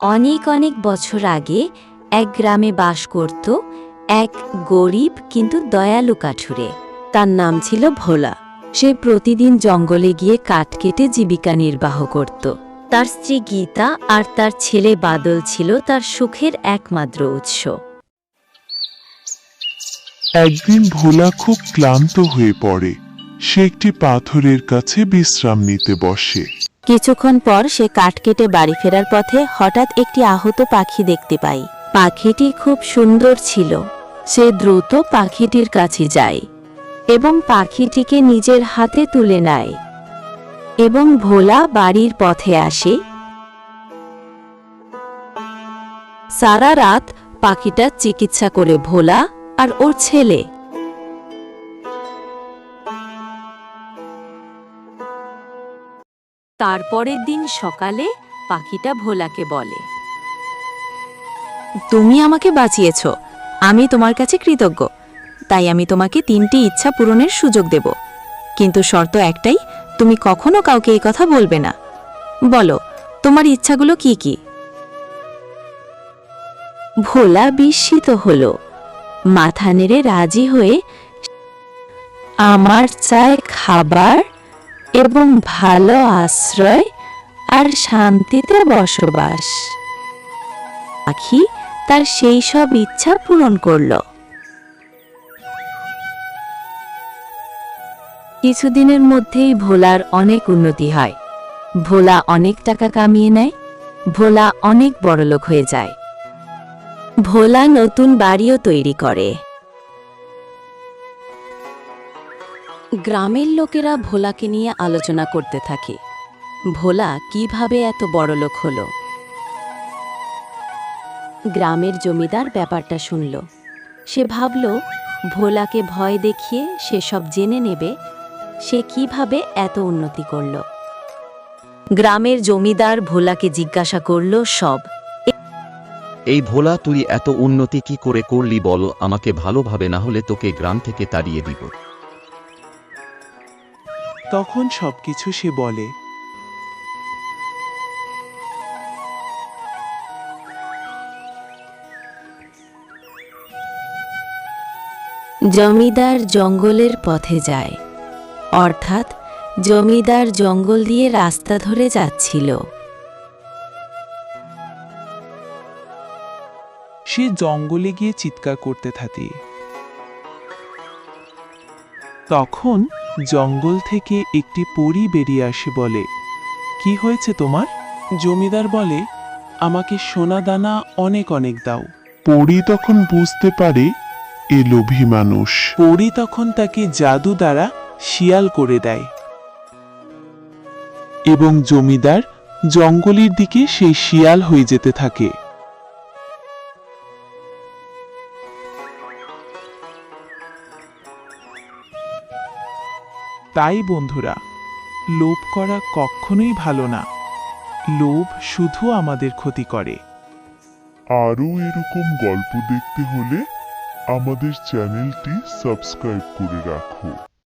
অনেক অনেক বছর আগে এক গ্রামে বাস করত এক গরিব কিন্তু দয়ালু কাঠুরে। তার নাম ছিল ভোলা। সে প্রতিদিন জঙ্গলে গিয়ে কাঠ কেটে জীবিকা নির্বাহ করত। তার স্ত্রী গীতা আর তার ছেলে বাদল ছিল তার সুখের একমাত্র উৎস। একদিন ভোলা খুব ক্লান্ত হয়ে পড়ে। সে একটি পাথরের কাছে বিশ্রাম নিতে বসে। কিছুক্ষণ পর সে কাঠ কেটে বাড়ি ফেরার পথে হঠাৎ একটি আহত পাখি দেখতে পায়। পাখিটি খুব সুন্দর ছিল। সে দ্রুত পাখিটির কাছে যায় এবং পাখিটিকে নিজের হাতে তুলে নেয় এবং ভোলা বাড়ির পথে আসে। সারা রাত পাখিটার চিকিৎসা করে ভোলা আর ওর ছেলে। তারপরের দিন সকালে পাখিটা ভোলাকে বলে, তুমি আমাকে বাঁচিয়েছ, আমি তোমার কাছে কৃতজ্ঞ। তাই আমি তোমাকে 3টি ইচ্ছা পূরণের সুযোগ দেব, কিন্তু শর্ত একটাই, তুমি কখনো কাউকে এই কথা বলবে না। বলো, তোমার ইচ্ছাগুলো কি কি? ভোলা বিস্মিত হলো, মাথা নেড়ে রাজি হয়ে, আমার চাই খাবার এবং ভালো আশ্রয় আর শান্তিতে বসবাস। পাখি তার সেই সব ইচ্ছা পূরণ করল। কিছুদিনের মধ্যেই ভোলার অনেক উন্নতি হয়। ভোলা অনেক টাকা কামিয়ে নেয়। ভোলা অনেক বড়লোক হয়ে যায়। ভোলা নতুন বাড়িও তৈরি করে। গ্রামের লোকেরা ভোলাকে নিয়ে আলোচনা করতে থাকে, ভোলা কিভাবে এত বড়লোক হলো। গ্রামের জমিদার ব্যাপারটা শুনল। সে ভাবল, ভোলাকে ভয় দেখিয়ে সে সব জেনে নেবে সে কিভাবে এত উন্নতি করল। গ্রামের জমিদার ভোলাকে জিজ্ঞাসা করল সব। এই ভোলা, তুই এত উন্নতি কি করে করলি বল আমাকে ভালোভাবে, না হলে তোকে গ্রাম থেকে তাড়িয়ে দিব। তখন সবকিছু সে বলে। জমিদার জঙ্গলের পথে যায়, অর্থাৎ জমিদার জঙ্গল দিয়ে রাস্তা ধরে যাচ্ছিল। সে জঙ্গলে গিয়ে চিৎকার করতে থাকে। তখন জঙ্গল থেকে একটি পরী বেরিয়ে আসে, বলে, কি হয়েছে তোমার? জমিদার বলে, আমাকে সোনা দানা অনেক অনেক দাও। পরী তখন বুঝতে পারে এ লোভী মানুষ। পরী তখন তাকে জাদু দ্বারা শিয়াল করে দেয় এবং জমিদার জঙ্গলের দিকে সেই শিয়াল হয়ে যেতে থাকে। তাই বন্ধুরা, লোভ করা কখনোই ভালো না। লোভ শুধু আমাদের ক্ষতি করে। আরও এরকম গল্প দেখতে হলে আমাদের চ্যানেলটি সাবস্ক্রাইব করে রাখো।